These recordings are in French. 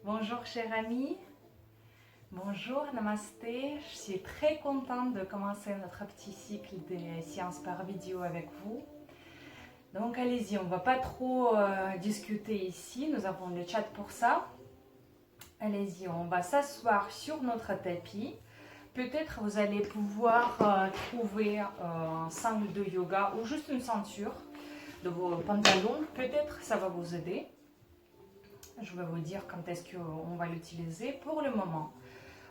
Bonjour cher ami, bonjour, namasté. Je suis très contente de commencer notre petit cycle des séances par vidéo avec vous. Donc allez-y, on ne va pas trop discuter ici, nous avons le chat pour ça. Allez-y, on va s'asseoir sur notre tapis. Peut-être vous allez pouvoir trouver un sangle de yoga ou juste une ceinture de vos pantalons. Peut-être ça va vous aider. Je vais vous dire quand est-ce qu'on va l'utiliser. Pour le moment,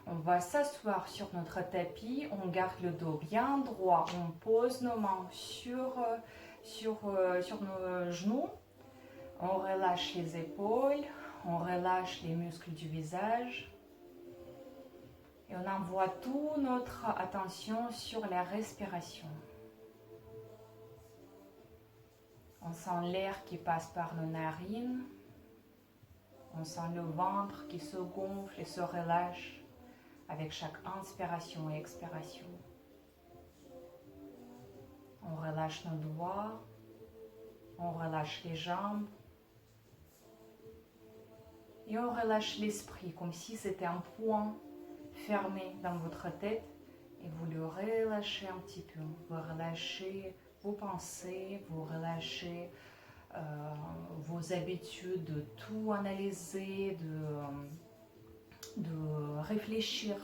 on va s'asseoir sur notre tapis, on garde le dos bien droit, on pose nos mains sur nos genoux, on relâche les épaules, on relâche les muscles du visage et on envoie toute notre attention sur la respiration. On sent l'air qui passe par nos narines, on sent le ventre qui se gonfle et se relâche avec chaque inspiration et expiration. On relâche nos doigts, on relâche les jambes et on relâche l'esprit comme si c'était un point fermé dans votre tête et vous le relâchez un petit peu. Vous relâchez vos pensées, vous relâchez vos habitudes de tout analyser, de réfléchir.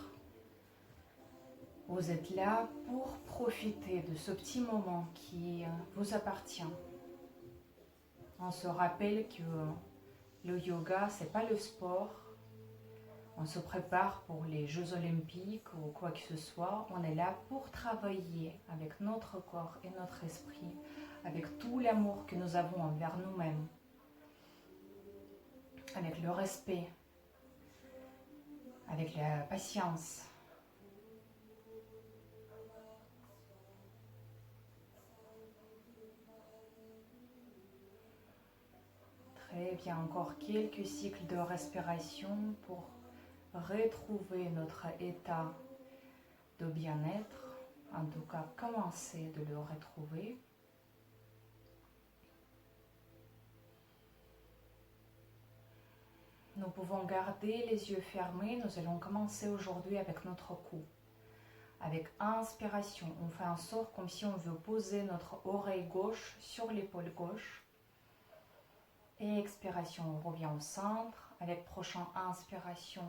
Vous êtes là pour profiter de ce petit moment qui vous appartient. On se rappelle que le yoga, c'est pas le sport. On se prépare pour les Jeux Olympiques ou quoi que ce soit. On est là pour travailler avec notre corps et notre esprit, avec tout l'amour que nous avons envers nous-mêmes, avec le respect, avec la patience. Très bien, encore quelques cycles de respiration pour retrouver notre état de bien-être, en tout cas commencer de le retrouver. Nous pouvons garder les yeux fermés, nous allons commencer aujourd'hui avec notre cou. Avec inspiration, on fait un sort comme si on veut poser notre oreille gauche sur l'épaule gauche. Et expiration, on revient au centre. Avec prochaine inspiration,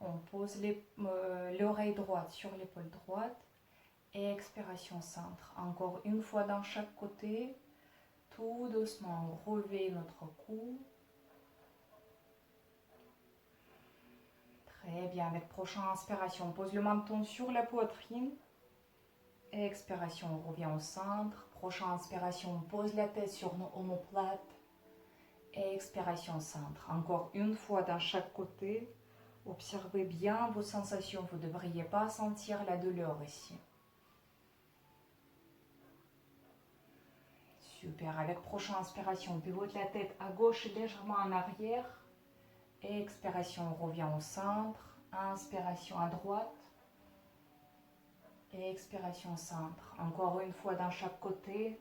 on pose l'oreille droite sur l'épaule droite. Et expiration, centre. Encore une fois dans chaque côté. Tout doucement, on revêt notre cou. Très bien, avec prochaine inspiration, on pose le menton sur la poitrine. Et expiration, on revient au centre. Prochaine inspiration, on pose la tête sur nos omoplates. Et expiration, centre. Encore une fois dans chaque côté. Observez bien vos sensations. Vous ne devriez pas sentir la douleur ici. Super. Avec prochaine inspiration, on pivote la tête à gauche légèrement en arrière. Et expiration, on revient au centre. Inspiration à droite. Et expiration, centre. Encore une fois dans chaque côté.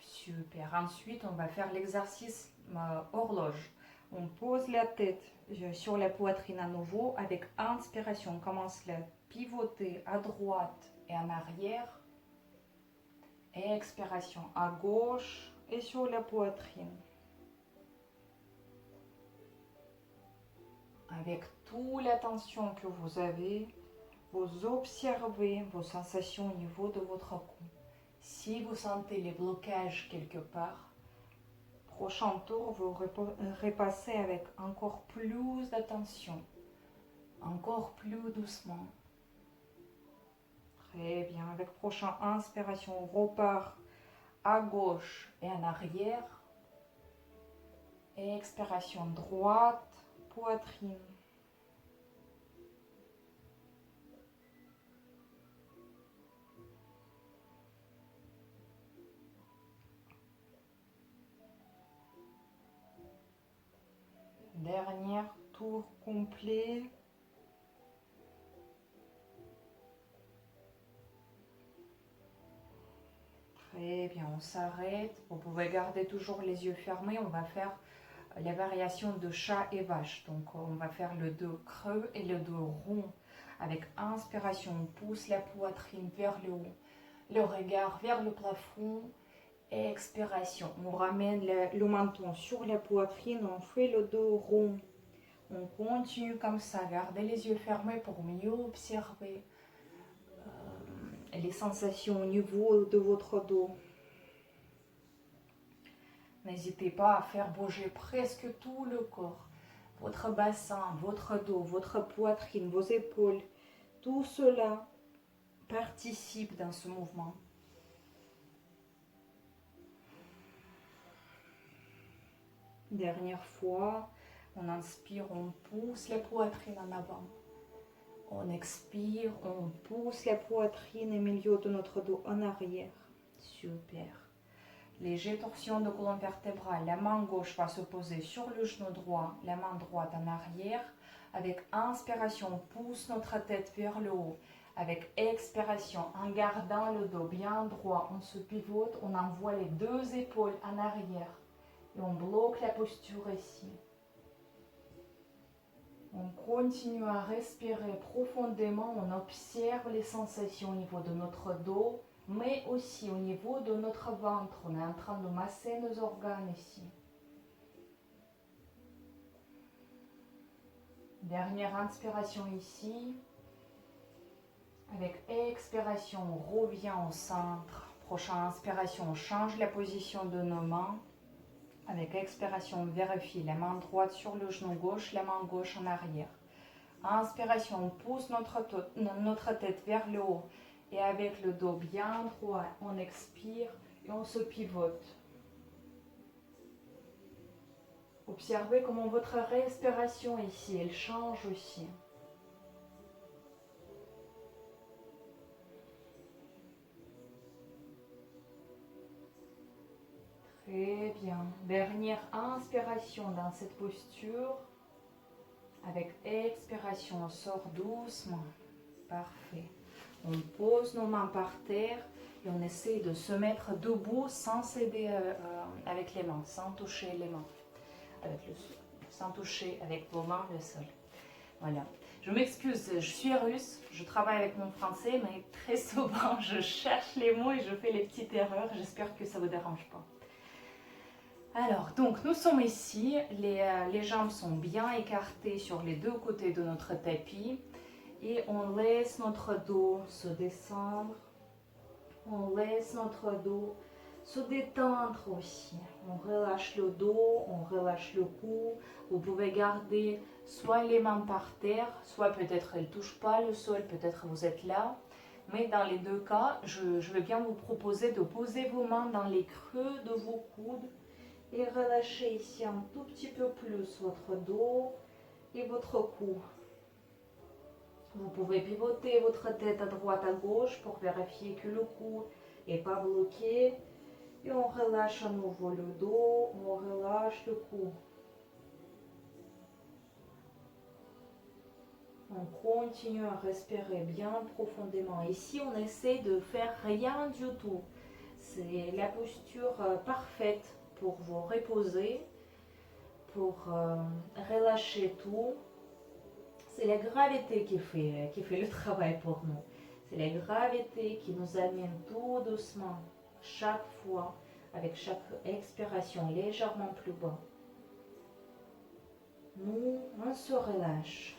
Super. Ensuite, on va faire l'exercice horloge. On pose la tête sur la poitrine à nouveau. Avec inspiration, on commence à pivoter à droite et en arrière. Et expiration à gauche et sur la poitrine. Avec toute la tension que vous avez, vous observez vos sensations au niveau de votre cou. Si vous sentez les blocages quelque part, prochain tour, vous repassez avec encore plus d'attention, encore plus doucement. Très bien, avec prochaine inspiration, on repart à gauche et en arrière. Et expiration droite, poitrine. Dernier tour complet. on s'arrête. Vous pouvez garder toujours les yeux fermés. On va faire la variation de chat et vache. Donc on va faire le dos creux et le dos rond. Avec inspiration, on pousse la poitrine vers le haut, le regard vers le plafond. Expiration, on ramène le menton sur la poitrine, on fait le dos rond. On continue comme ça, gardez les yeux fermés pour mieux observer les sensations au niveau de votre dos. N'hésitez pas à faire bouger presque tout le corps. Votre bassin, votre dos, votre poitrine, vos épaules, tout cela participe dans ce mouvement. Dernière fois, on inspire, on pousse la poitrine en avant. On expire, on pousse la poitrine au milieu de notre dos en arrière. Super. Léger torsion de colonne vertébrale. La main gauche va se poser sur le genou droit, la main droite en arrière. Avec inspiration, on pousse notre tête vers le haut. Avec expiration, en gardant le dos bien droit, on se pivote, on envoie les deux épaules en arrière. Et on bloque la posture ici. On continue à respirer profondément, on observe les sensations au niveau de notre dos, mais aussi au niveau de notre ventre. On est en train de masser nos organes ici. Dernière inspiration ici. Avec expiration, on revient au centre. Prochaine inspiration, on change la position de nos mains. Avec expiration, on vérifie la main droite sur le genou gauche, la main gauche en arrière. Inspiration, on pousse notre tête vers le haut. Et avec le dos bien droit, on expire et on se pivote. Observez comment votre respiration ici, elle change aussi. Très bien. Dernière inspiration dans cette posture. Avec expiration, on sort doucement. Parfait. On pose nos mains par terre et on essaie de se mettre debout sans s'aider avec les mains, sans toucher les mains, sans toucher avec vos mains le sol. Voilà. Je m'excuse, je suis russe, je travaille avec mon français, mais très souvent je cherche les mots et je fais les petites erreurs. J'espère que ça ne vous dérange pas. Alors, donc nous sommes ici, les jambes sont bien écartées sur les deux côtés de notre tapis et on laisse notre dos se descendre, on laisse notre dos se détendre aussi. On relâche le dos, on relâche le cou. Vous pouvez garder soit les mains par terre, soit peut-être elles ne touchent pas le sol, peut-être vous êtes là. Mais dans les deux cas, je vais bien vous proposer de poser vos mains dans les creux de vos coudes et relâchez ici un tout petit peu plus votre dos et votre cou. Vous pouvez pivoter votre tête à droite, à gauche pour vérifier que le cou n'est pas bloqué. Et on relâche à nouveau le dos, on relâche le cou. On continue à respirer bien profondément. Ici, on essaie de faire rien du tout. C'est la posture parfaite pour vous reposer, pour relâcher tout. C'est la gravité qui fait le travail pour nous. C'est la gravité qui nous amène tout doucement, chaque fois, avec chaque expiration, légèrement plus bas. Nous, on se relâche.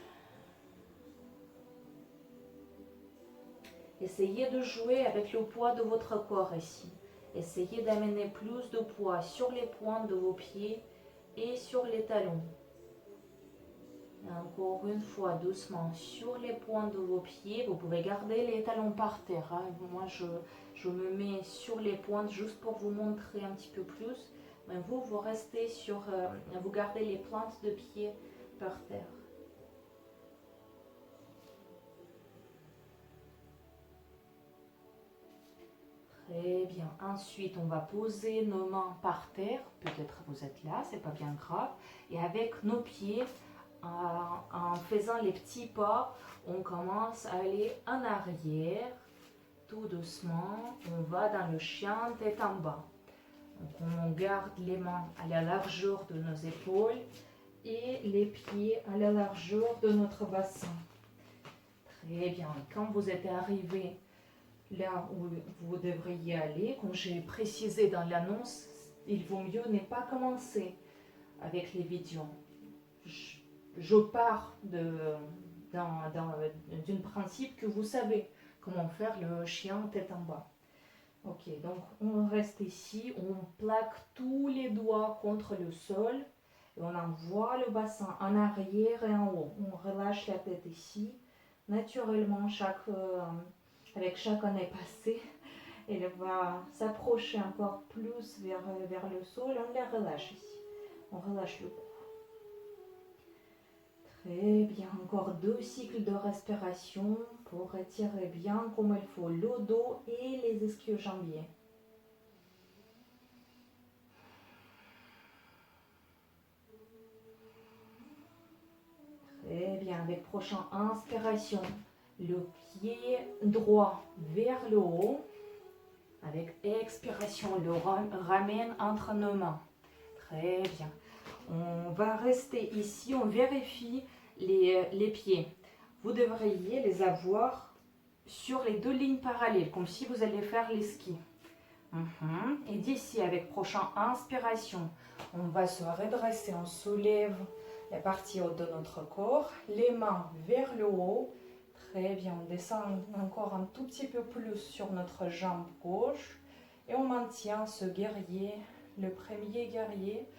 Essayez de jouer avec le poids de votre corps ici. Essayez d'amener plus de poids sur les pointes de vos pieds et sur les talons. Et encore une fois, doucement, sur les pointes de vos pieds. Vous pouvez garder les talons par terre. Hein. Moi, je me mets sur les pointes juste pour vous montrer un petit peu plus. Mais vous restez sur... vous gardez les pointes de pied par terre. Très bien. Ensuite, on va poser nos mains par terre. Peut-être vous êtes là, c'est pas bien grave. Et avec nos pieds, en faisant les petits pas, on commence à aller en arrière, tout doucement, on va dans le chien tête en bas. Donc on garde les mains à la largeur de nos épaules et les pieds à la largeur de notre bassin. Très bien. Quand vous êtes arrivé là où vous devriez aller, comme j'ai précisé dans l'annonce, il vaut mieux ne pas commencer avec les vidéos. Je pars d'un principe que vous savez comment faire le chien tête en bas. Ok, donc on reste ici, on plaque tous les doigts contre le sol et on envoie le bassin en arrière et en haut. On relâche la tête ici. Naturellement, avec chaque année passée, elle va s'approcher encore plus vers le sol. On la relâche ici. On relâche le cou. Très bien, encore 2 cycles de respiration pour étirer bien comme il faut le dos et les ischio-jambiers. Très bien, avec prochaine inspiration, le pied droit vers le haut. Avec expiration, le ramène entre nos mains. Très bien. On va rester ici, on vérifie les pieds. Vous devriez les avoir sur les 2 lignes parallèles, comme si vous alliez faire les skis. Et d'ici, avec prochaine inspiration, on va se redresser, on soulève la partie haute de notre corps, les mains vers le haut. Très bien, on descend encore un tout petit peu plus sur notre jambe gauche et on maintient ce guerrier, le premier guerrier.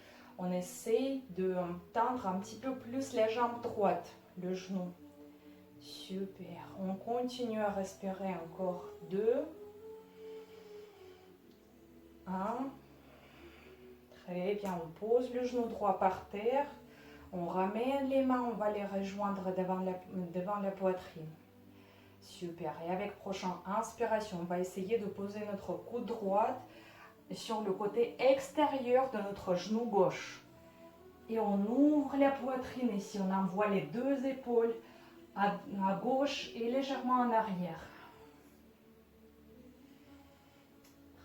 On essaie de tendre un petit peu plus la jambe droite, le genou. Super, on continue à respirer encore 2. 1. Très bien, on pose le genou droit par terre. On ramène les mains, on va les rejoindre devant la poitrine. Super. Et avec prochaine inspiration, on va essayer de poser notre coude droit sur le côté extérieur de notre genou gauche. Et on ouvre la poitrine ici. On envoie les 2 épaules à gauche et légèrement en arrière.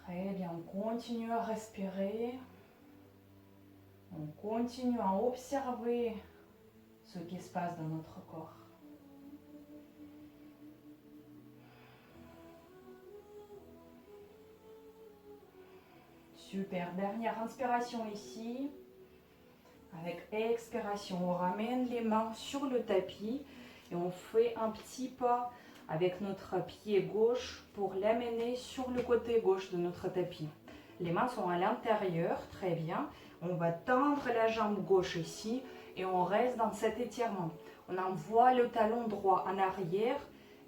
Très bien. On continue à respirer. On continue à observer ce qui se passe dans notre corps. Super, dernière inspiration ici. Avec expiration, on ramène les mains sur le tapis et on fait un petit pas avec notre pied gauche pour l'amener sur le côté gauche de notre tapis. Les mains sont à l'intérieur, très bien. On va tendre la jambe gauche ici et on reste dans cet étirement. On envoie le talon droit en arrière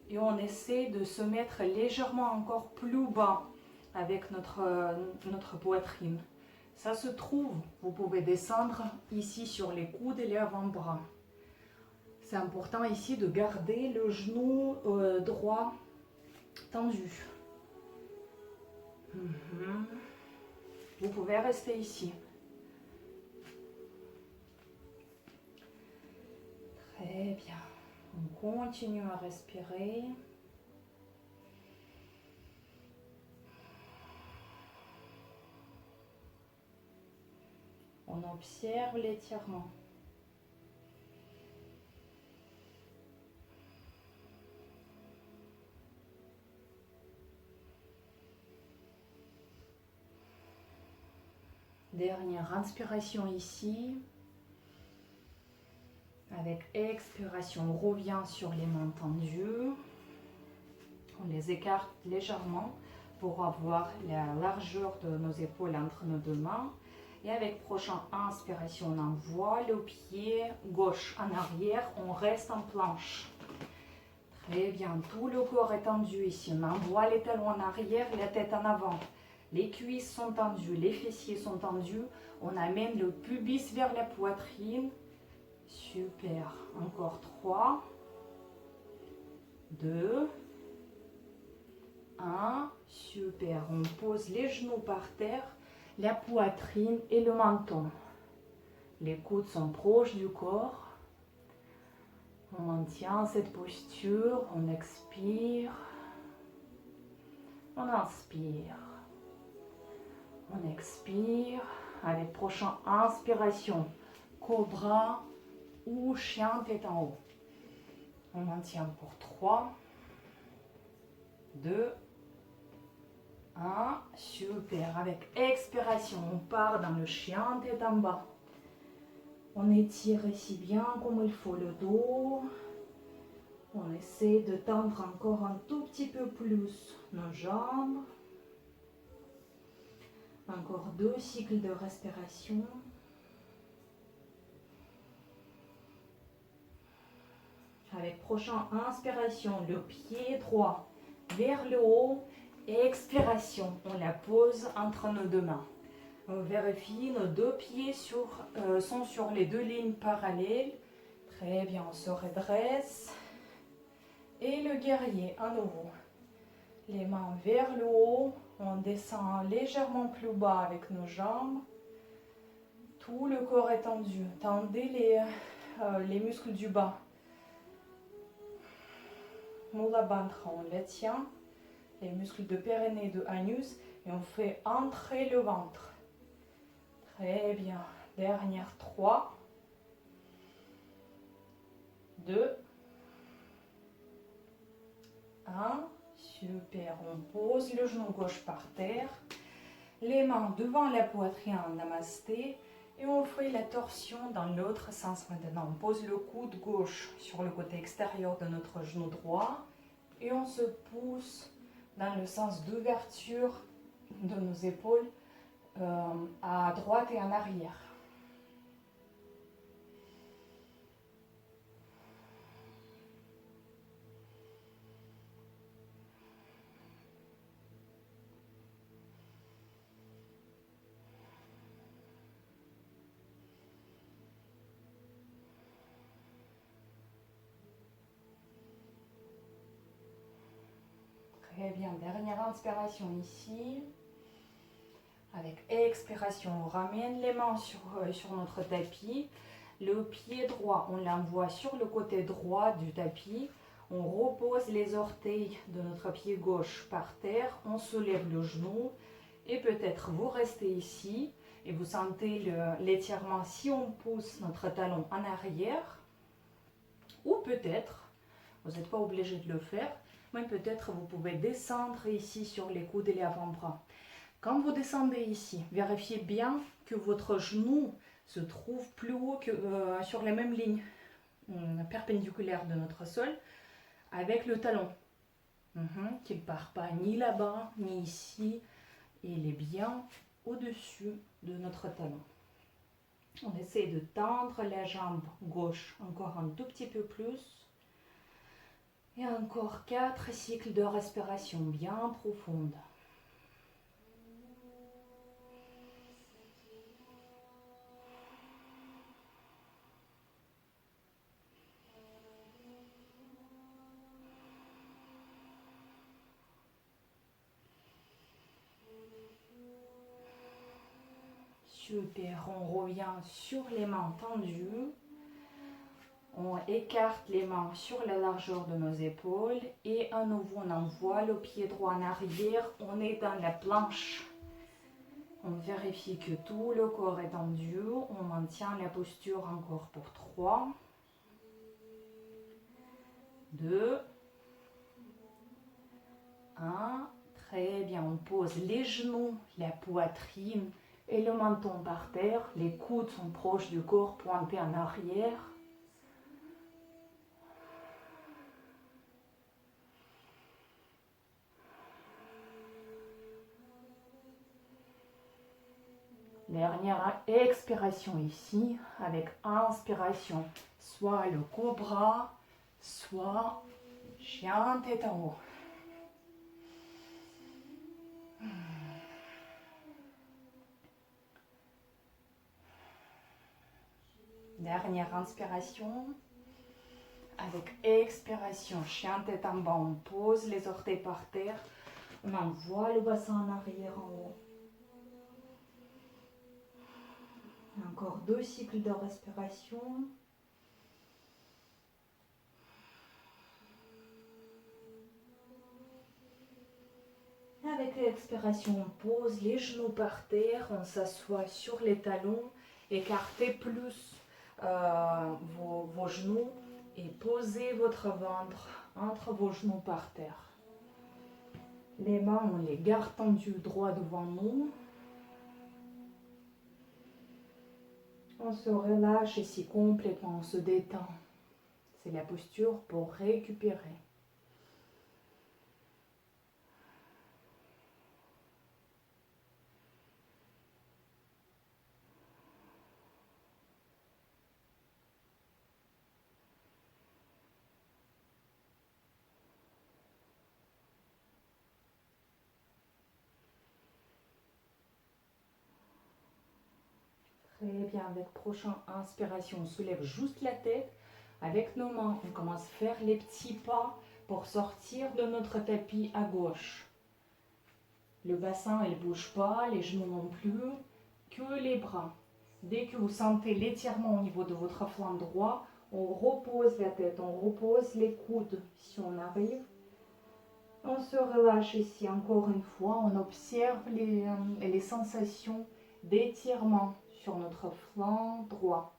et on essaie de se mettre légèrement encore plus bas avec notre poitrine. Ça se trouve, vous pouvez descendre ici sur les coudes et les avant-bras. C'est important ici de garder le genou droit tendu. Vous pouvez rester ici. Très bien. On continue à respirer. On observe l'étirement. Dernière inspiration ici. Avec expiration, on revient sur les mains tendues. On les écarte légèrement pour avoir la largeur de nos épaules entre nos 2 mains. Et avec prochaine inspiration, on envoie le pied gauche en arrière, on reste en planche. Très bien, tout le corps est tendu ici. On envoie les talons en arrière, la tête en avant. Les cuisses sont tendues, les fessiers sont tendus. On amène le pubis vers la poitrine. Super. Encore 3, 2, 1. Super. On pose les genoux par terre, la poitrine et le menton. Les coudes sont proches du corps. On maintient cette posture, on expire. On inspire. On expire. Avec prochaine inspiration, cobra ou chien tête en haut. On maintient pour 3, 2, 1. Super. Avec expiration, on part dans le chien tête en bas. On étire ici bien comme il faut le dos. On essaie de tendre encore un tout petit peu plus nos jambes. Encore 2 cycles de respiration. Avec prochaine inspiration, le pied droit vers le haut. Expiration, on la pose entre nos deux mains. On vérifie, nos deux pieds sont sur les deux lignes parallèles. Très bien, on se redresse. Et le guerrier, à nouveau. Les mains vers le haut. On descend légèrement plus bas avec nos jambes. Tout le corps est tendu. Tendez les muscles du bas. Mulabandha, on les tient. Les muscles de périnée, de anus. Et on fait entrer le ventre. Très bien. Dernière 3. 2. 1. Super, on pose le genou gauche par terre, les mains devant la poitrine en namasté et on fait la torsion dans l'autre sens maintenant. On pose le coude gauche sur le côté extérieur de notre genou droit et on se pousse dans le sens d'ouverture de nos épaules à droite et en arrière. Très bien, dernière inspiration ici. Avec expiration, on ramène les mains sur notre tapis. Le pied droit, on l'envoie sur le côté droit du tapis. On repose les orteils de notre pied gauche par terre. On soulève le genou. Et peut-être vous restez ici et vous sentez l'étirement si on pousse notre talon en arrière. Ou peut-être, vous n'êtes pas obligé de le faire, mais peut-être vous pouvez descendre ici sur les coudes et les avant-bras. Quand vous descendez ici, vérifiez bien que votre genou se trouve plus haut que sur les mêmes lignes perpendiculaires de notre sol avec le talon. Qu'il ne part pas ni là-bas, ni ici. Il est bien au-dessus de notre talon. On essaie de tendre la jambe gauche encore un tout petit peu plus. Et encore 4 cycles de respiration bien profondes. Super, on revient sur les mains tendues. On écarte les mains sur la largeur de nos épaules et à nouveau on envoie le pied droit en arrière. On est dans la planche. On vérifie que tout le corps est tendu. On maintient la posture encore pour 3, 2, 1. Très bien, on pose les genoux, la poitrine et le menton par terre. Les coudes sont proches du corps, pointés en arrière. Dernière expiration ici, avec inspiration, soit le cobra, soit chien tête en haut. Dernière inspiration, avec expiration, chien tête en bas, on pose les orteils par terre, on envoie le bassin en arrière en haut. Encore 2 cycles de respiration. avec l'expiration, on pose les genoux par terre, on s'assoit sur les talons, écartez plus vos genoux et posez votre ventre entre vos genoux par terre. Les mains, on les garde tendues droit devant nous. On se relâche ici complètement, on se détend. C'est la posture pour récupérer. Très bien, avec prochaine inspiration, on soulève juste la tête. Avec nos mains, on commence à faire les petits pas pour sortir de notre tapis à gauche. Le bassin, il ne bouge pas, les genoux non plus, que les bras. Dès que vous sentez l'étirement au niveau de votre flanc droit, on repose la tête, on repose les coudes si on arrive. On se relâche ici encore une fois, on observe les sensations d'étirement sur notre flanc droit.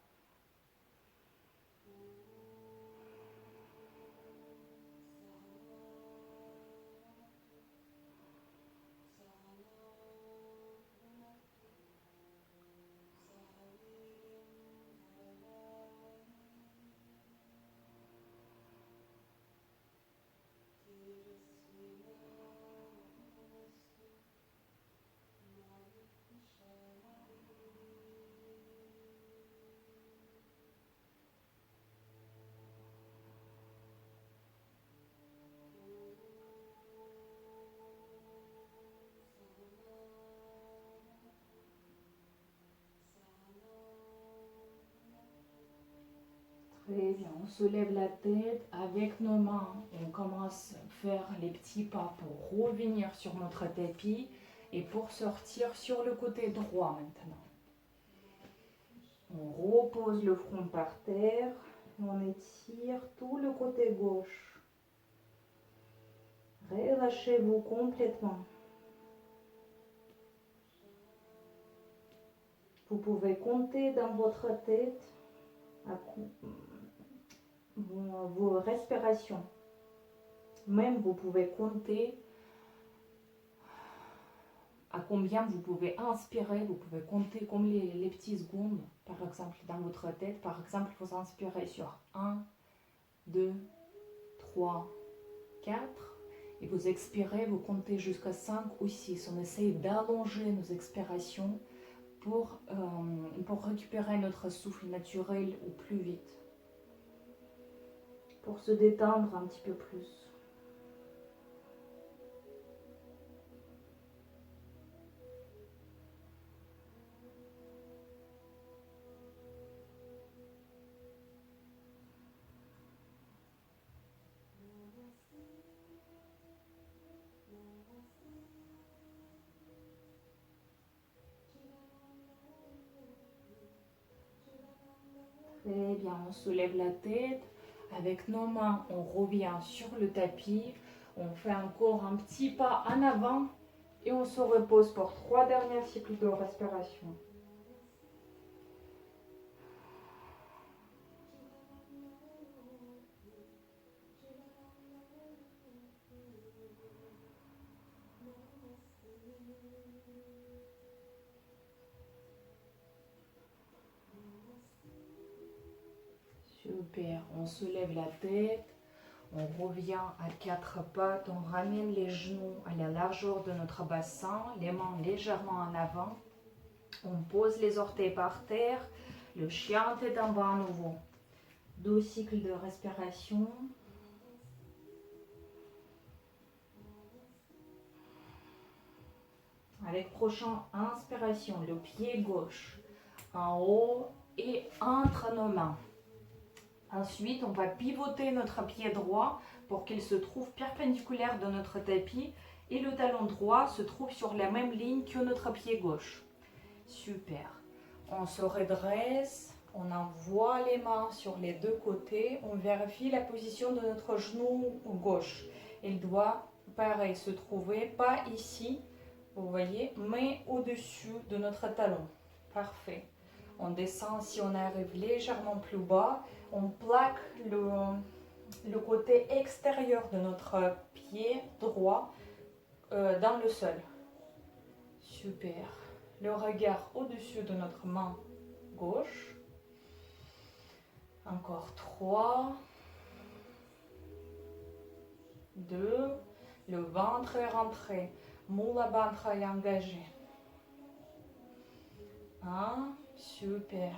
Très bien, on soulève la tête avec nos mains. On commence à faire les petits pas pour revenir sur notre tapis et pour sortir sur le côté droit maintenant. On repose le front par terre, on étire tout le côté gauche. Relâchez-vous complètement. Vous pouvez compter dans votre tête vos respirations. Même vous pouvez compter à combien vous pouvez inspirer. Vous pouvez compter comme les petites secondes, par exemple, dans votre tête. Par exemple, vous inspirez sur 1, 2, 3, 4. Et vous expirez, vous comptez jusqu'à 5 ou 6. On essaye d'allonger nos expirations pour récupérer notre souffle naturel au plus vite. Pour se détendre un petit peu plus. Très bien, on soulève la tête. Avec nos mains, on revient sur le tapis. On fait encore un petit pas en avant et on se repose pour 3 derniers cycles de respiration. Super, on soulève la tête. On revient à 4 pattes, on ramène les genoux à la largeur de notre bassin, les mains légèrement en avant. On pose les orteils par terre, le chien tête en bas à nouveau. 2 cycles de respiration. Avec prochaine inspiration, le pied gauche en haut et entre nos mains. Ensuite, on va pivoter notre pied droit pour qu'il se trouve perpendiculaire de notre tapis et le talon droit se trouve sur la même ligne que notre pied gauche. Super. On se redresse, on envoie les mains sur les deux côtés, on vérifie la position de notre genou gauche. Il doit pareil, se trouver pas ici, vous voyez, mais au-dessus de notre talon. Parfait. On descend, si on arrive légèrement plus bas, on plaque le côté extérieur de notre pied droit dans le sol. Super. Le regard au-dessus de notre main gauche. Encore 3, 2, le ventre est rentré, moula ventre est engagé. 1, super.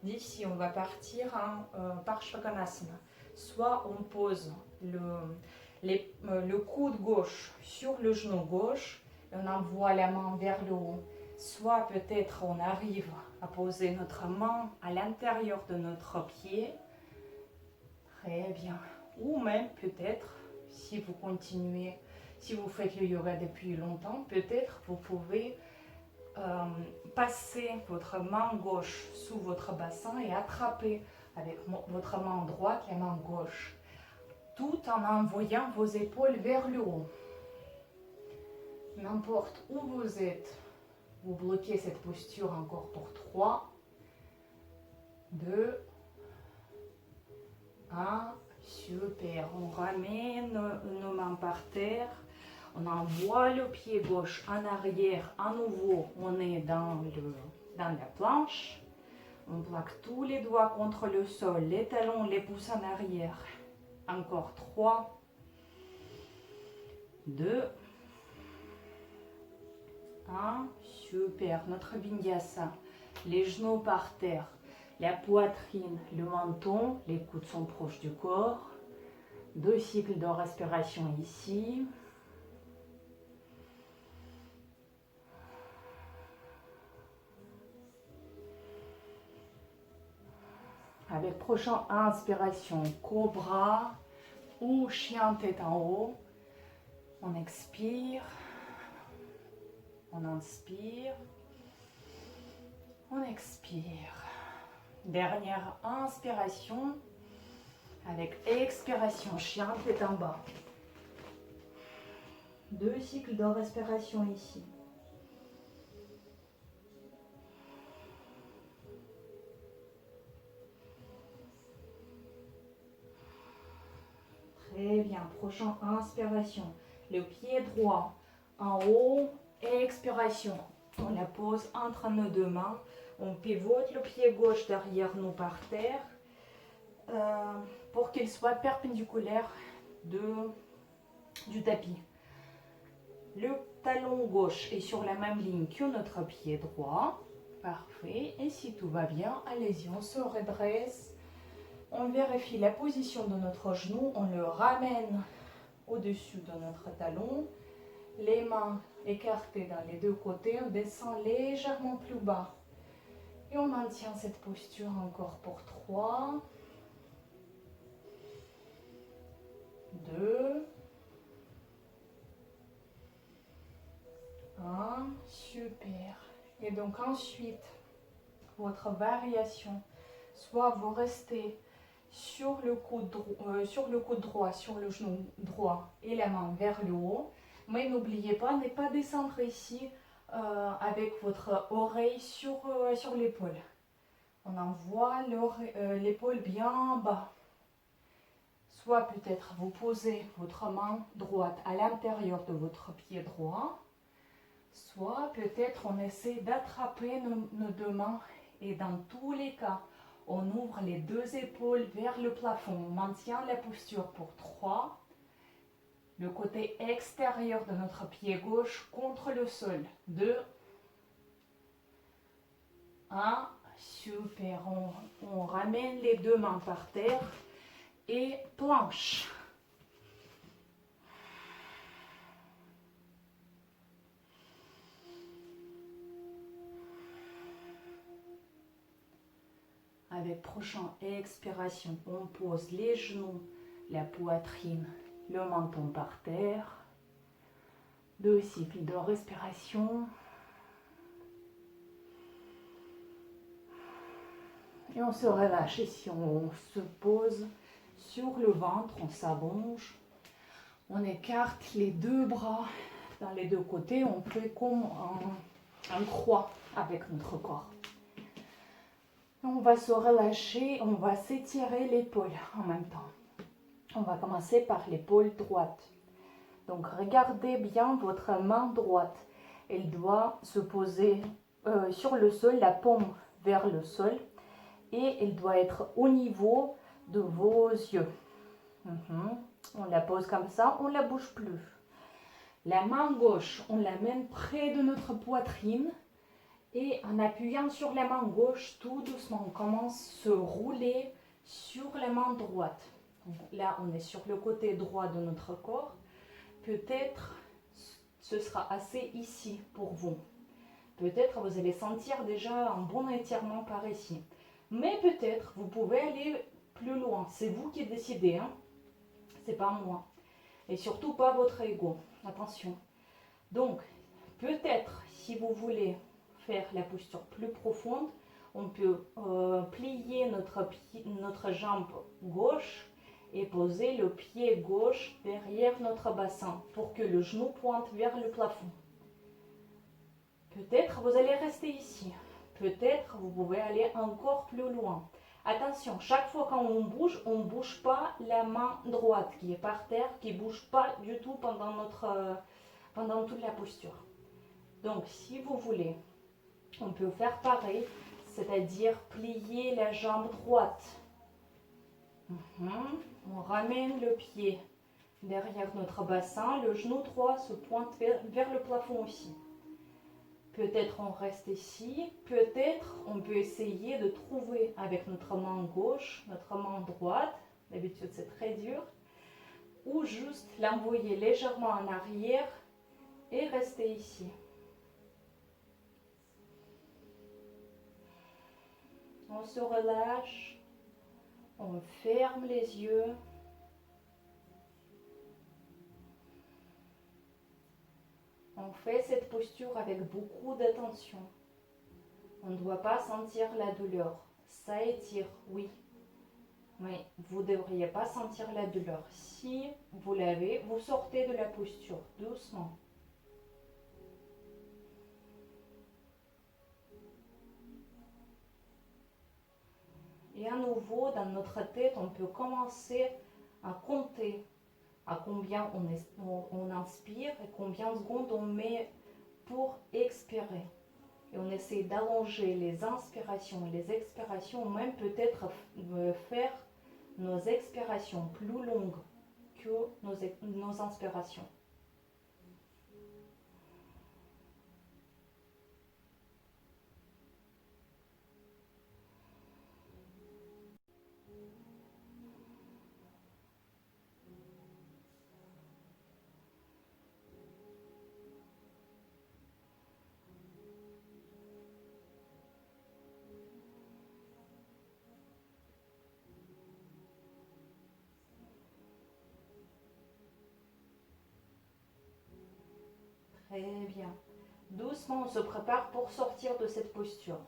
D'ici, on va partir en Parshvakonasana. Soit on pose le coude gauche sur le genou gauche et on envoie la main vers le haut. Soit peut-être on arrive à poser notre main à l'intérieur de notre pied. Très bien. Ou même peut-être, si vous continuez, si vous faites le yoga depuis longtemps, peut-être vous pouvez passer votre main gauche sous votre bassin et attraper avec votre main droite la main gauche, tout en envoyant vos épaules vers le haut. N'importe où vous êtes, vous bloquez cette posture encore pour 3, 2, 1, super. On ramène nos mains par terre. On envoie le pied gauche en arrière. À nouveau, on est dans la planche. On plaque tous les doigts contre le sol, les talons, les pouces en arrière. Encore 3, 2, 1. Super. Notre vinyasa. Les genoux par terre. La poitrine, le menton, les coudes sont proches du corps. 2 cycles de respiration ici. Avec prochaine inspiration, cobra ou chien tête en haut. On expire. On inspire. On expire. Dernière inspiration. Avec expiration, chien tête en bas. 2 cycles de respiration ici. Très bien. Prochaine inspiration. Le pied droit en haut. Expiration. On la pose entre nos 2 mains. On pivote le pied gauche derrière nous par terre pour qu'il soit perpendiculaire du tapis. Le talon gauche est sur la même ligne que notre pied droit. Parfait. Et si tout va bien, allez-y, on se redresse. On vérifie la position de notre genou. On le ramène au-dessus de notre talon. Les mains écartées dans les 2 côtés. On descend légèrement plus bas. Et on maintient cette posture encore pour 3, 2, 1. Super. Et donc ensuite, votre variation, soit vous restez sur le coude droit, sur le genou droit et la main vers le haut. Mais n'oubliez pas, ne pas descendre ici avec votre oreille sur l'épaule. On envoie l'épaule bien bas. Soit peut-être vous posez votre main droite à l'intérieur de votre pied droit. Soit peut-être on essaie d'attraper nos 2 mains. Et dans tous les cas, on ouvre les 2 épaules vers le plafond. On maintient la posture pour 3. Le côté extérieur de notre pied gauche contre le sol. 2, 1, super. On ramène les 2 mains par terre et planche. Avec prochaine expiration, on pose les genoux, la poitrine, le menton par terre. 2 cycles de respiration. Et on se relâche ici, on se pose sur le ventre, on s'allonge. On écarte les deux bras dans les deux côtés. On fait comme un croix avec notre corps. On va se relâcher, on va s'étirer l'épaule en même temps. On va commencer par l'épaule droite. Donc regardez bien votre main droite. Elle doit se poser sur le sol, la paume vers le sol. Et elle doit être au niveau de vos yeux. On la pose comme ça, on ne la bouge plus. La main gauche, on l'amène près de notre poitrine. Et en appuyant sur la main gauche, tout doucement, on commence à se rouler sur la main droite. Donc là, on est sur le côté droit de notre corps. Peut-être ce sera assez ici pour vous. Peut-être vous allez sentir déjà un bon étirement par ici. Mais peut-être vous pouvez aller plus loin. C'est vous qui décidez, hein? C'est pas moi. Et surtout pas votre ego. Attention. Donc, peut-être si vous voulez faire la posture plus profonde, on peut plier notre jambe gauche et poser le pied gauche derrière notre bassin pour que le genou pointe vers le plafond. Peut-être vous allez rester ici. Peut-être vous pouvez aller encore plus loin. Attention, chaque fois qu'on bouge, on ne bouge pas la main droite qui est par terre, qui ne bouge pas du tout pendant toute la posture. Donc, si vous voulez, on peut faire pareil, c'est-à-dire plier la jambe droite. On ramène le pied derrière notre bassin, le genou droit se pointe vers le plafond aussi. Peut-être on reste ici, peut-être on peut essayer de trouver avec notre main gauche, notre main droite, d'habitude c'est très dur, ou juste l'envoyer légèrement en arrière et rester ici. On se relâche, on ferme les yeux. On fait cette posture avec beaucoup d'attention. On ne doit pas sentir la douleur. Ça étire, oui. Mais vous ne devriez pas sentir la douleur. Si vous l'avez, vous sortez de la posture doucement. Et à nouveau, dans notre tête, on peut commencer à compter à combien on inspire et combien de secondes on met pour expirer. Et on essaie d'allonger les inspirations et les expirations, même peut-être faire nos expirations plus longues que nos inspirations. Très bien. Doucement, on se prépare pour sortir de cette posture.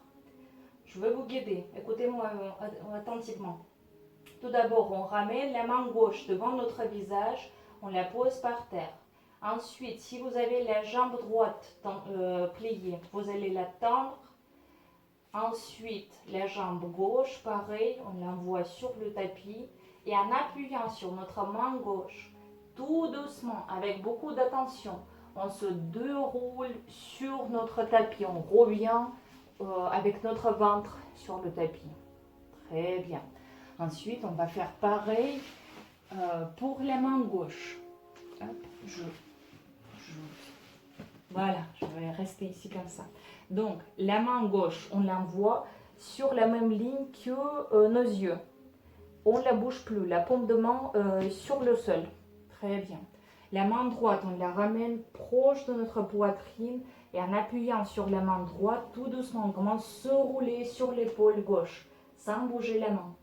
Je vais vous guider. Écoutez-moi attentivement. Tout d'abord, on ramène la main gauche devant notre visage. On la pose par terre. Ensuite, si vous avez la jambe droite pliée, vous allez la tendre. Ensuite, la jambe gauche, pareil, on l'envoie sur le tapis. Et en appuyant sur notre main gauche, tout doucement, avec beaucoup d'attention, on se déroule sur notre tapis. On revient avec notre ventre sur le tapis. Très bien. Ensuite, on va faire pareil pour la main gauche. Hop, voilà, je vais rester ici comme ça. Donc, la main gauche, on l'envoie sur la même ligne que nos yeux. On ne la bouge plus, la paume de main sur le sol. Très bien. La main droite, on la ramène proche de notre poitrine et en appuyant sur la main droite, tout doucement, on commence à se rouler sur l'épaule gauche, sans bouger la main.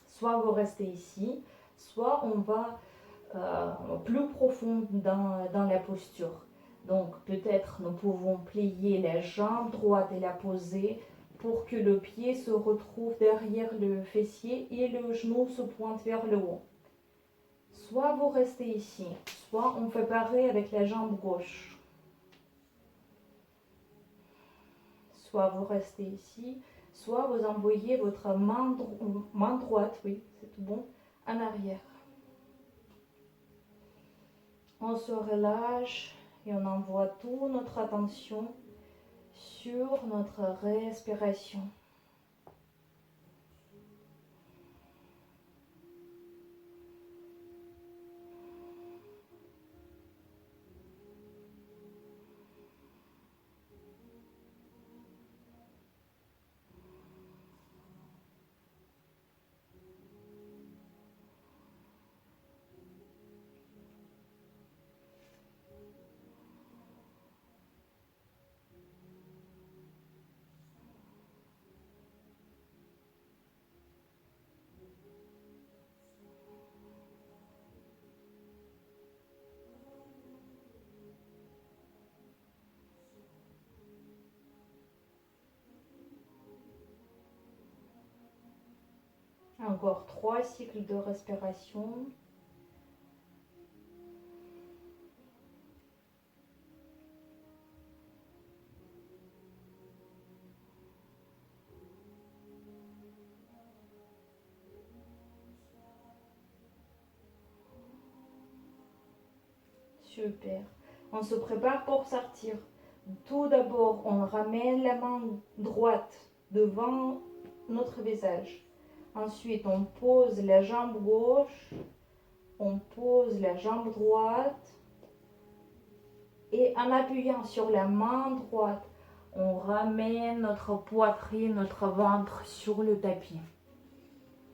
Soit vous restez ici, soit on va plus profond dans la posture. Donc peut-être nous pouvons plier la jambe droite et la poser pour que le pied se retrouve derrière le fessier et le genou se pointe vers le haut. Soit vous restez ici, soit on fait pareil avec la jambe gauche. Soit vous restez ici, soit vous envoyez votre main droite, oui, c'est tout bon, en arrière. On se relâche et on envoie toute notre attention sur notre respiration. Encore 3 cycles de respiration. Super. On se prépare pour sortir. Tout d'abord, on ramène la main droite devant notre visage. Ensuite, on pose la jambe gauche, on pose la jambe droite et en appuyant sur la main droite, on ramène notre poitrine, notre ventre sur le tapis.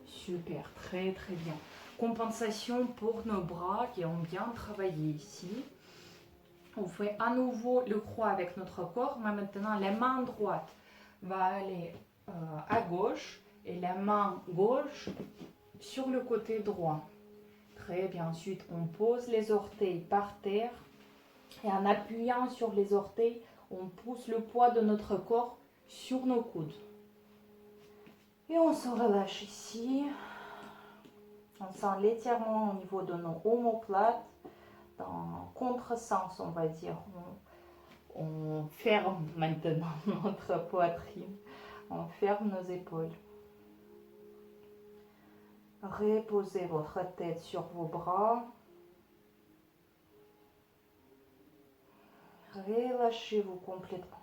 Super, très très bien. Compensation pour nos bras qui ont bien travaillé ici. On fait à nouveau le croix avec notre corps, mais maintenant la main droite va aller à gauche et la main gauche sur le côté droit. Très bien. Ensuite, on pose les orteils par terre et en appuyant sur les orteils, on pousse le poids de notre corps sur nos coudes. Et on se relâche ici. On sent l'étirement au niveau de nos omoplates. Dans contresens, on va dire. On ferme maintenant notre poitrine. On ferme nos épaules. Reposez votre tête sur vos bras. Relâchez-vous complètement.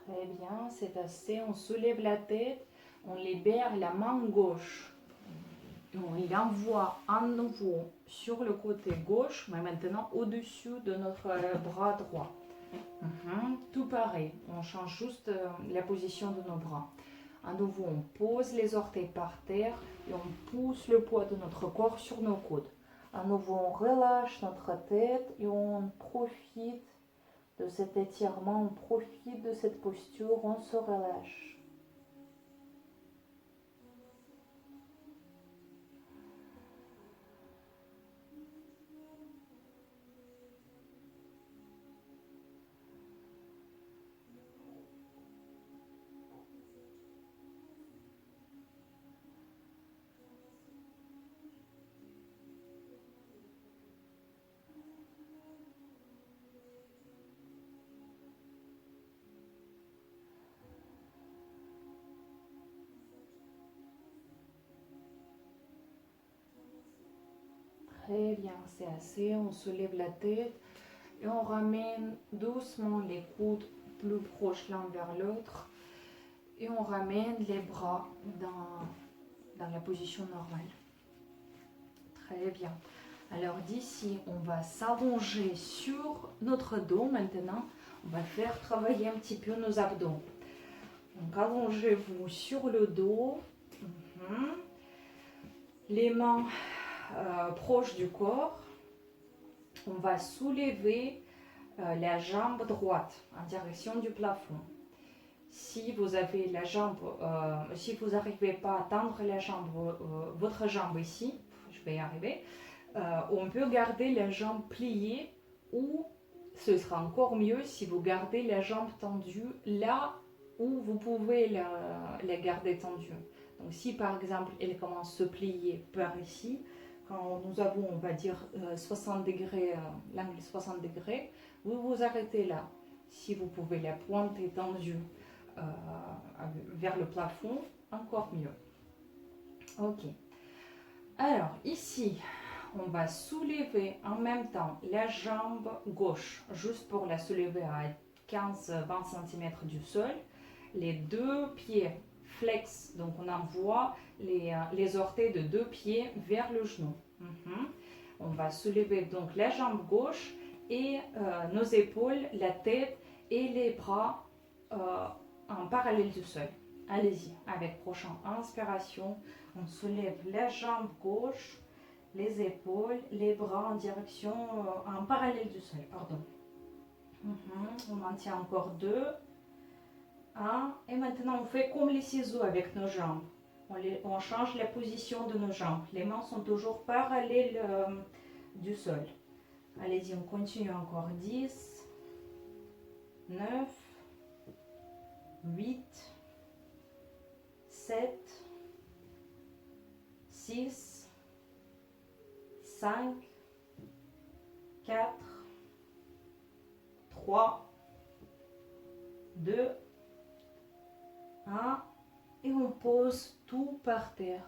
Très bien, c'est assez. On soulève la tête, on libère la main gauche. Et on l'envoie à nouveau sur le côté gauche, mais maintenant au-dessus de notre bras droit. Tout pareil, on change juste la position de nos bras. À nouveau, on pose les orteils par terre et on pousse le poids de notre corps sur nos coudes. À nouveau, on relâche notre tête et on profite de cet étirement, on profite de cette posture, on se relâche. Très bien, c'est assez. On soulève la tête et on ramène doucement les coudes plus proches l'un vers l'autre. Et on ramène les bras dans la position normale. Très bien. Alors d'ici, on va s'allonger sur notre dos maintenant. On va faire travailler un petit peu nos abdos. Donc allongez-vous sur le dos. Les mains proches du corps. On va soulever la jambe droite en direction du plafond. Si vous avez la jambe, si vous n'arrivez pas à tendre la jambe, votre jambe ici, je vais y arriver, on peut garder la jambe pliée ou ce sera encore mieux si vous gardez la jambe tendue là où vous pouvez la garder tendue. Donc si par exemple elle commence à se plier par ici, quand nous avons on va dire 60 degrés, l'angle 60 degrés, vous vous arrêtez là. Si vous pouvez la pointer tendue vers le plafond, encore mieux. Ok. Alors ici, on va soulever en même temps la jambe gauche, juste pour la soulever à 15-20 cm du sol. Les deux pieds flex, donc on envoie les orteils de deux pieds vers le genou. On va soulever donc la jambe gauche et nos épaules, la tête et les bras en parallèle du sol. Allez-y, avec prochaine inspiration, on soulève la jambe gauche, les épaules, les bras en direction, en parallèle du sol, pardon. On maintient encore 2, 1, et maintenant on fait comme les ciseaux avec nos jambes. On change la position de nos jambes. Les mains sont toujours parallèles du sol. Allez-y, on continue encore. 10, 9, 8, 7, 6, 5, 4, 3, 2, 1, et on pose tout par terre.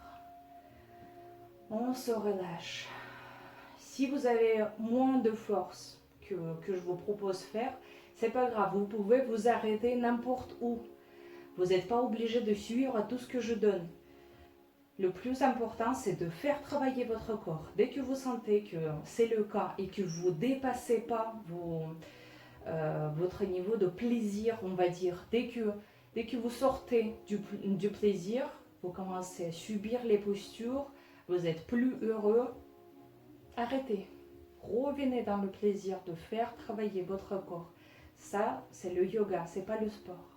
On se relâche. Si vous avez moins de force que je vous propose faire, c'est pas grave, vous pouvez vous arrêter n'importe où. Vous n'êtes pas obligé de suivre tout ce que je donne. Le plus important, c'est de faire travailler votre corps. Dès que vous sentez que c'est le cas et que vous ne dépassez pas votre niveau de plaisir, on va dire, dès que vous sortez du plaisir, vous commencez à subir les postures, vous êtes plus heureux, arrêtez. Revenez dans le plaisir de faire travailler votre corps. Ça, c'est le yoga, c'est pas le sport.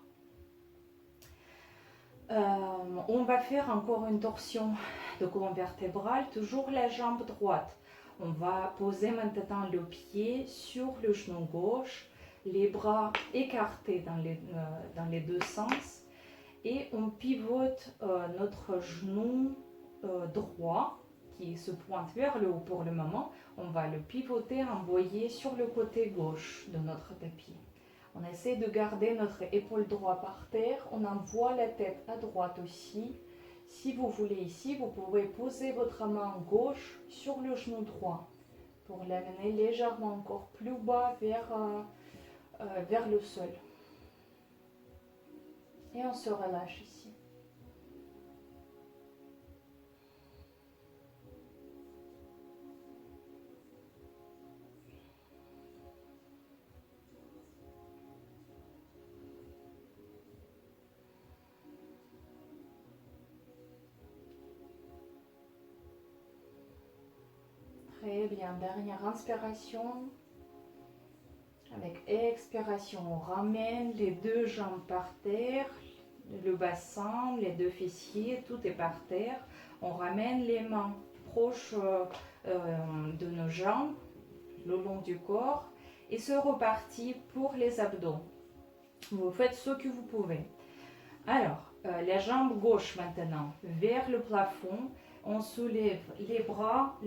On va faire encore une torsion de colonne vertébrale, toujours la jambe droite. On va poser maintenant le pied sur le genou gauche, les bras écartés dans les deux sens et on pivote notre genou droit qui se pointe vers le haut pour le moment. On va le pivoter, envoyer sur le côté gauche de notre tapis. On essaie de garder notre épaule droite par terre. On envoie la tête à droite aussi. Si vous voulez ici, vous pouvez poser votre main gauche sur le genou droit pour l'amener légèrement encore plus bas vers le sol. Et on se relâche ici. Très bien, dernière inspiration. Avec expiration, on ramène les deux jambes par terre, le bassin, les deux fessiers, tout est par terre. On ramène les mains proches de nos jambes, le long du corps, et c'est reparti pour les abdos. Vous faites ce que vous pouvez. Alors, la jambe gauche maintenant, vers le plafond. On soulève les bras,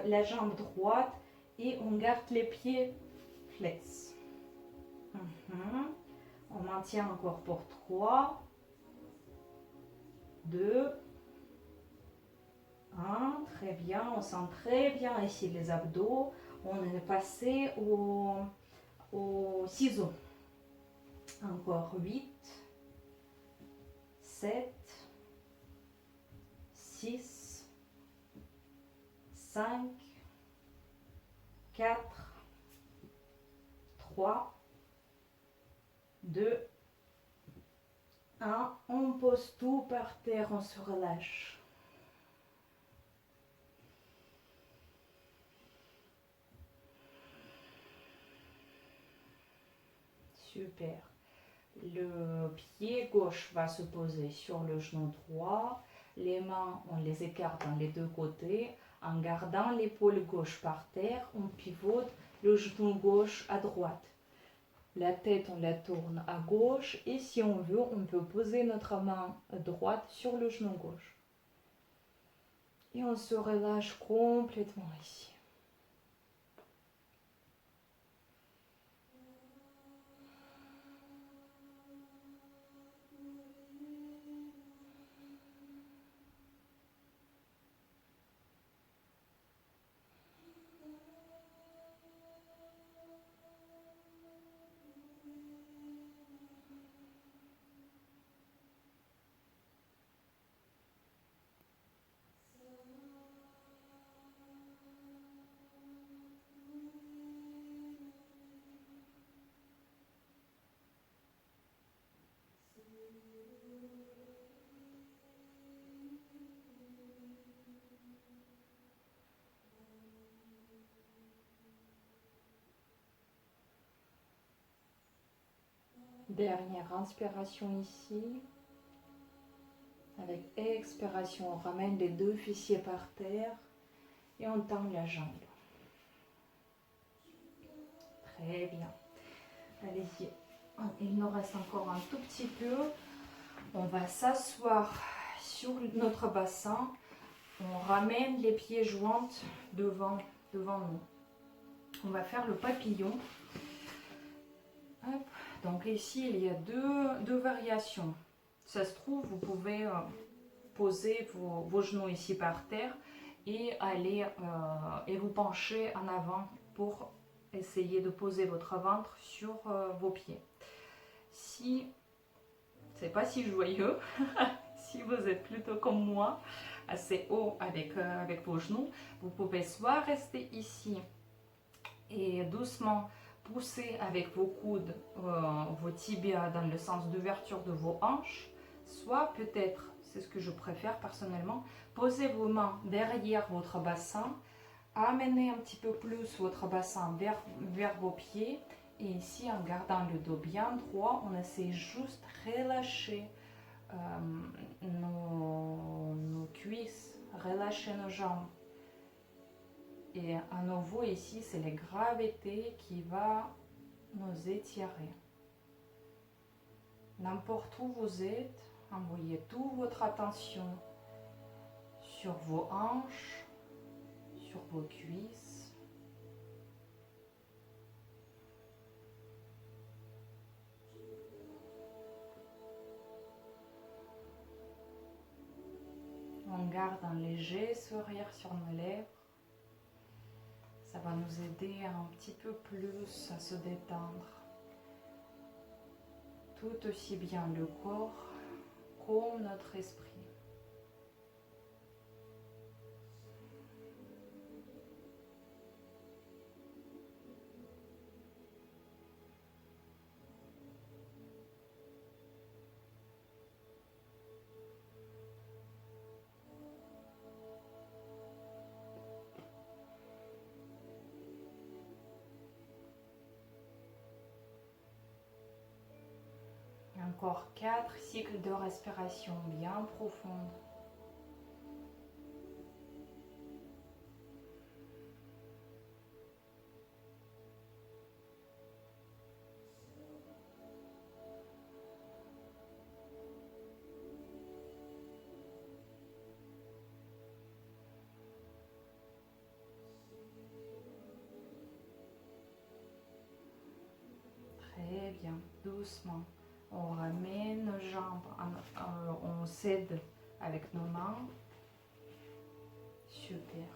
la jambe droite et on garde les pieds flex. On maintient encore pour 3, 2, 1. Très bien, on sent très bien ici les abdos. On est passé au ciseau. Encore 8, 7, 6, 5, 4, 3, 2, 1. On pose tout par terre, on se relâche. Super. Le pied gauche va se poser sur le genou droit. Les mains, on les écarte dans les deux côtés. En gardant l'épaule gauche par terre, on pivote le genou gauche à droite. La tête, on la tourne à gauche. Et si on veut, on peut poser notre main droite sur le genou gauche. Et on se relâche complètement ici. Dernière inspiration ici. Avec expiration, on ramène les deux fessiers par terre et on tend la jambe. Très bien. Allez-y. Il nous reste encore un tout petit peu. On va s'asseoir sur notre bassin. On ramène les pieds joints devant nous. On va faire le papillon. Hop. Donc ici, il y a deux variations. Ça se trouve, vous pouvez poser vos genoux ici par terre et et vous pencher en avant pour essayer de poser votre ventre sur vos pieds. Si c'est pas si joyeux, si vous êtes plutôt comme moi, assez haut avec vos genoux, vous pouvez soit rester ici et doucement pousser avec vos coudes, vos tibias dans le sens d'ouverture de vos hanches, soit peut-être, c'est ce que je préfère personnellement, poser vos mains derrière votre bassin, amener un petit peu plus votre bassin vers vos pieds, et ici en gardant le dos bien droit, on essaie juste de relâcher nos cuisses, relâcher nos jambes. Et à nouveau ici, c'est la gravité qui va nous étirer. N'importe où vous êtes, envoyez toute votre attention sur vos hanches, sur vos cuisses. On garde un léger sourire sur nos lèvres. Ça va nous aider un petit peu plus à se détendre. Tout aussi bien le corps comme notre esprit. Encore 4 cycles de respiration bien profondes. Très bien, doucement. On ramène nos jambes, on s'aide avec nos mains. Super.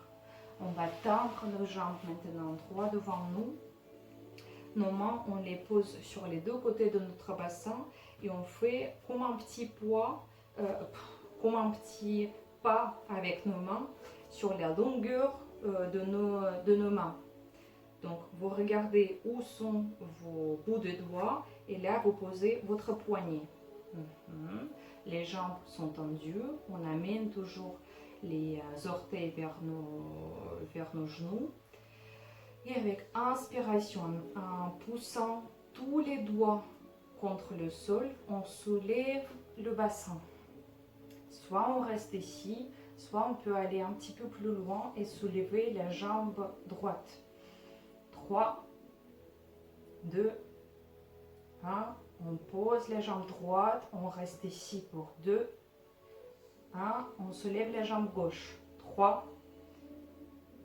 On va tendre nos jambes maintenant droit devant nous. Nos mains, on les pose sur les deux côtés de notre bassin et on fait comme un petit poids, comme un petit pas avec nos mains sur la longueur de nos mains. Donc, vous regardez où sont vos bouts de doigts et là, vous posez votre poignet. Les jambes sont tendues. On amène toujours les orteils vers nos genoux. Et avec inspiration, en poussant tous les doigts contre le sol, on soulève le bassin. Soit on reste ici, soit on peut aller un petit peu plus loin et soulever la jambe droite. 3, 2, 1. On pose la jambe droite, on reste ici pour 2, 1. On soulève la jambe gauche. 3,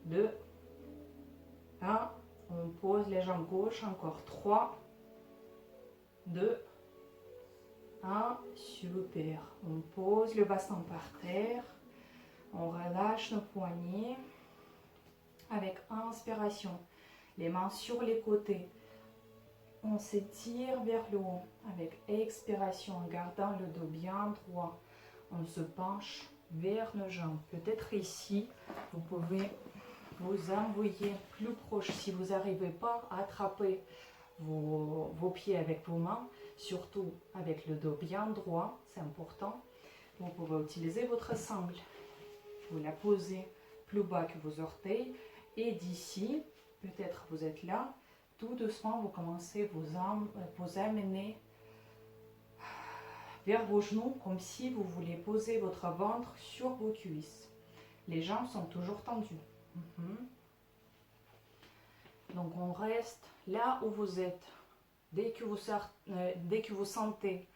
2, 1. On pose la jambe gauche, encore 3, 2, 1. Super. On pose le bassin par terre. On relâche nos poignets. Avec inspiration, les mains sur les côtés. On s'étire vers le haut. Avec expiration, en gardant le dos bien droit. On se penche vers nos jambes. Peut-être ici, vous pouvez vous envoyer plus proche. Si vous n'arrivez pas à attraper vos pieds avec vos mains, surtout avec le dos bien droit, c'est important. Vous pouvez utiliser votre sangle. Vous la posez plus bas que vos orteils. Et d'ici, peut-être vous êtes là, tout doucement, vous commencez vous amener vers vos genoux, comme si vous voulez poser votre ventre sur vos cuisses. Les jambes sont toujours tendues. Donc on reste là où vous êtes. Dès que vous sentez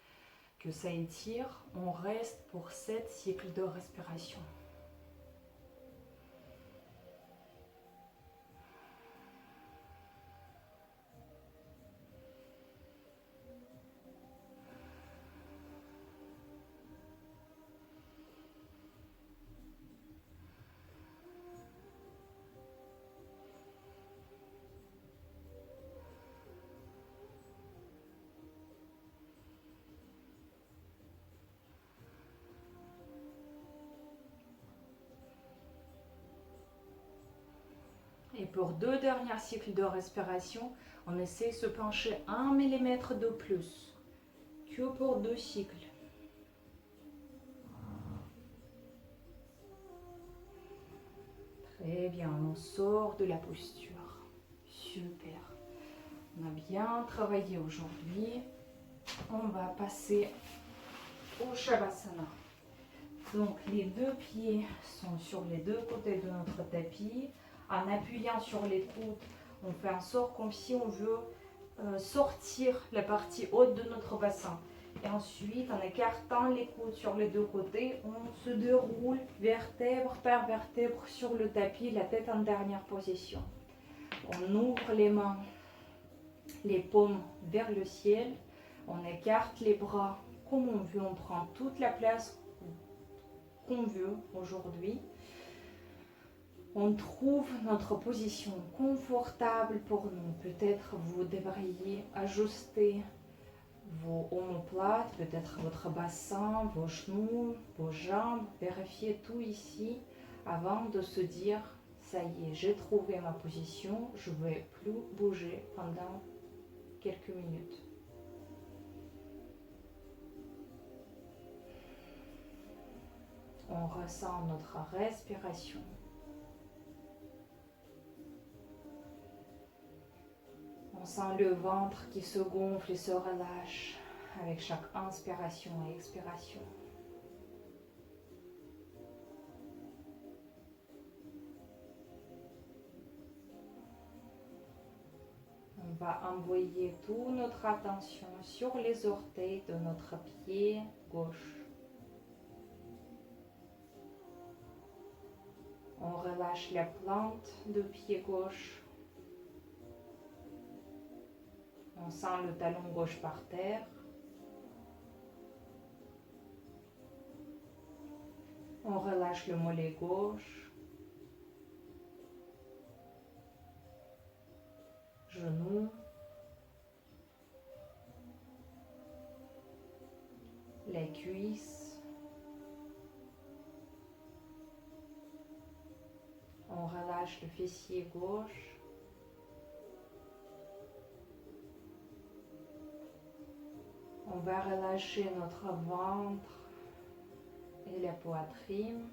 que ça étire, on reste pour 7 cycles de respiration. Et pour 2 derniers cycles de respiration, on essaie de se pencher 1 mm de plus que pour 2 cycles. Très bien, on sort de la posture. Super. On a bien travaillé aujourd'hui. On va passer au Shavasana. Donc les 2 pieds sont sur les 2 côtés de notre tapis. En appuyant sur les coudes, on fait un sort comme si on veut sortir la partie haute de notre bassin. Et ensuite, en écartant les coudes sur les 2 côtés, on se déroule vertèbre par vertèbre sur le tapis, la tête en dernière position. On ouvre les mains, les paumes vers le ciel. On écarte les bras comme on veut. On prend toute la place qu'on veut aujourd'hui. On trouve notre position confortable pour nous. Peut-être vous devriez ajuster vos omoplates, peut-être votre bassin, vos genoux, vos jambes. Vérifiez tout ici avant de se dire ça y est, j'ai trouvé ma position, je ne vais plus bouger pendant quelques minutes. On ressent notre respiration. On sent le ventre qui se gonfle et se relâche avec chaque inspiration et expiration. On va envoyer toute notre attention sur les orteils de notre pied gauche. On relâche la plante de pied gauche. On sent le talon gauche par terre. On relâche le mollet gauche. Genou. Les cuisses. On relâche le fessier gauche. On va relâcher notre ventre et la poitrine.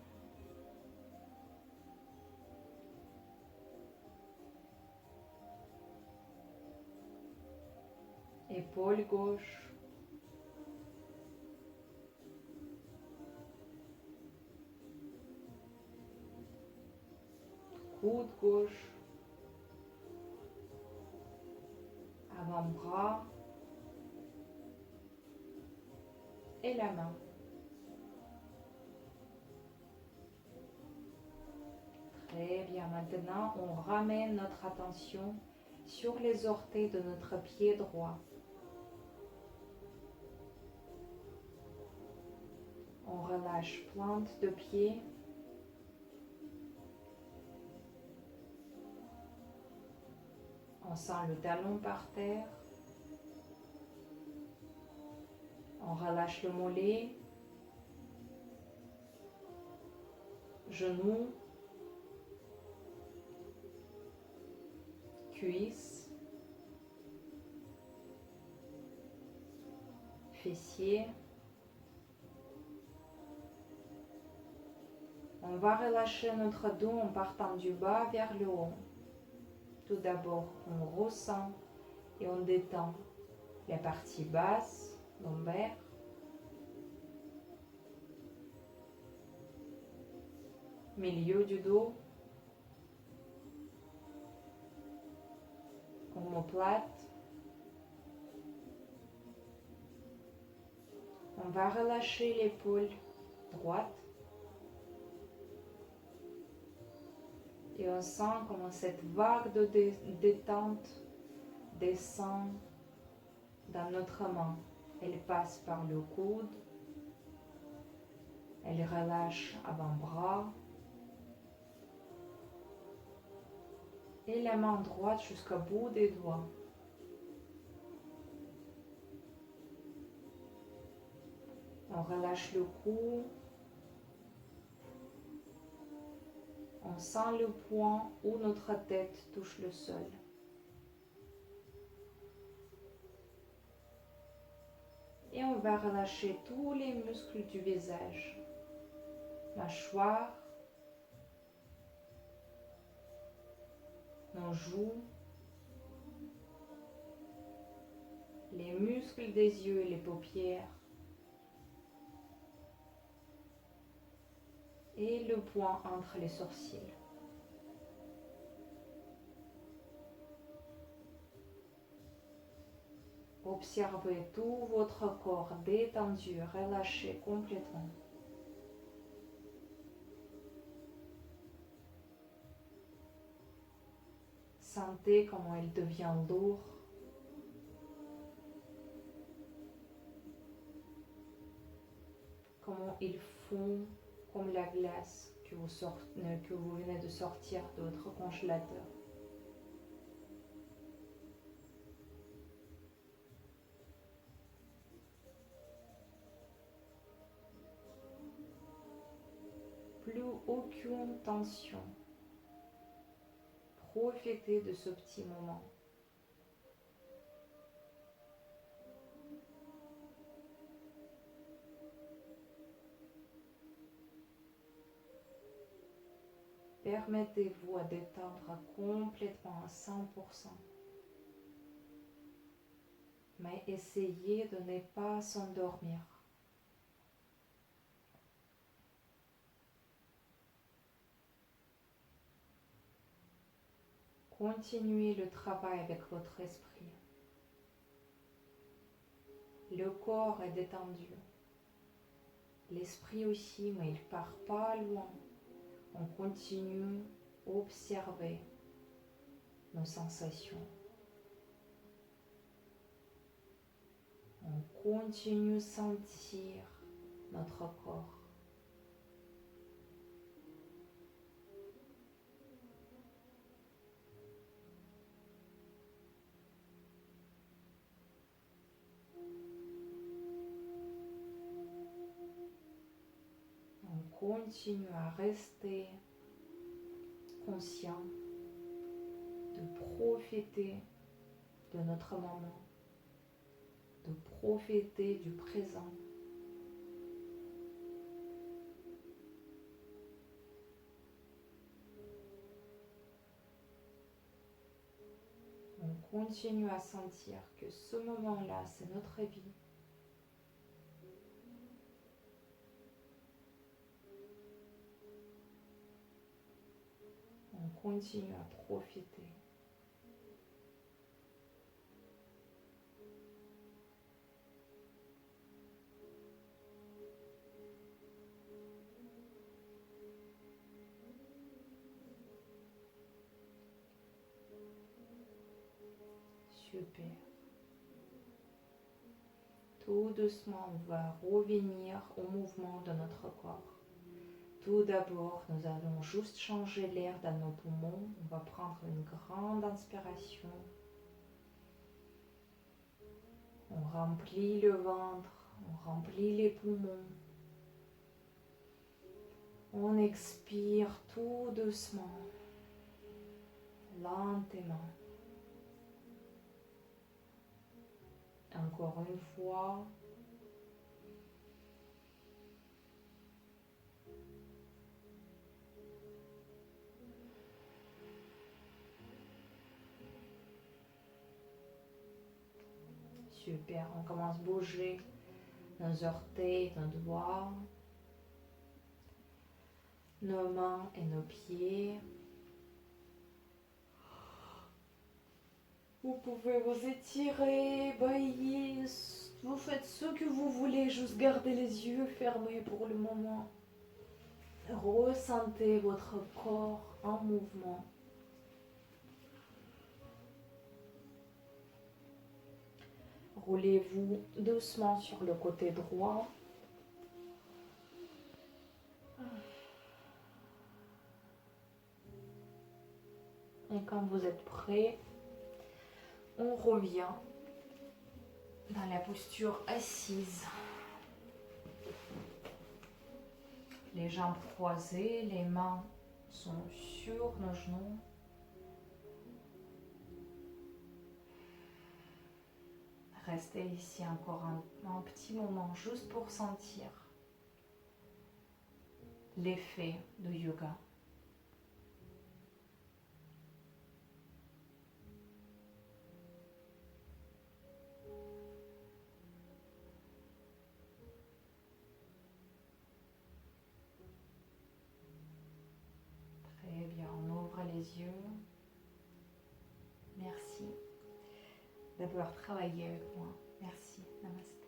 épaule gauche, coude gauche, avant-bras et la main. Très bien, maintenant on ramène notre attention sur les orteils de notre pied droit. On relâche plante de pied. On sent le talon par terre. On relâche le mollet, genou, cuisse, fessier. On va relâcher notre dos en partant du bas vers le haut. Tout d'abord, on ressent et on détend la partie basse, lombaire. Milieu du dos. Omoplate. On va relâcher l'épaule droite. Et on sent comment cette vague de détente descend dans notre main. Elle passe par le coude. Elle relâche avant-bras. Et la main droite jusqu'au bout des doigts. On relâche le cou. On sent le point où notre tête touche le sol. Et on va relâcher tous les muscles du visage. Mâchoire, nos joues, les muscles des yeux et les paupières, et le point entre les sourcils. Observez tout votre corps détendu, relâché complètement. Sentez comment il devient lourd. Comment il fond comme la glace que vous venez de sortir de votre congélateur. Plus aucune tension. Profitez de ce petit moment. Permettez-vous à détendre complètement à 100%. Mais essayez de ne pas s'endormir. Continuez le travail avec votre esprit. Le corps est détendu. L'esprit aussi, mais il ne part pas loin. On continue à observer nos sensations. On continue à sentir notre corps. On continue à rester conscient, de profiter de notre moment, de profiter du présent. On continue à sentir que ce moment-là, c'est notre vie. On continue à profiter. Super. Tout doucement, on va revenir au mouvement de notre corps. Tout d'abord, nous allons juste changer l'air dans nos poumons. On va prendre une grande inspiration. On remplit le ventre, on remplit les poumons. On expire tout doucement, lentement. Encore une fois. Super, on commence à bouger nos orteils, nos doigts, nos mains et nos pieds. Vous pouvez vous étirer, bailler, vous faites ce que vous voulez, juste gardez les yeux fermés pour le moment. Ressentez votre corps en mouvement. Roulez-vous doucement sur le côté droit. Et quand vous êtes prêt, on revient dans la posture assise. Les jambes croisées, les mains sont sur nos genoux. Restez ici encore un petit moment juste pour sentir l'effet du yoga. Très bien, on ouvre les yeux. Merci d'avoir travaillé avec moi. Merci. Namaste.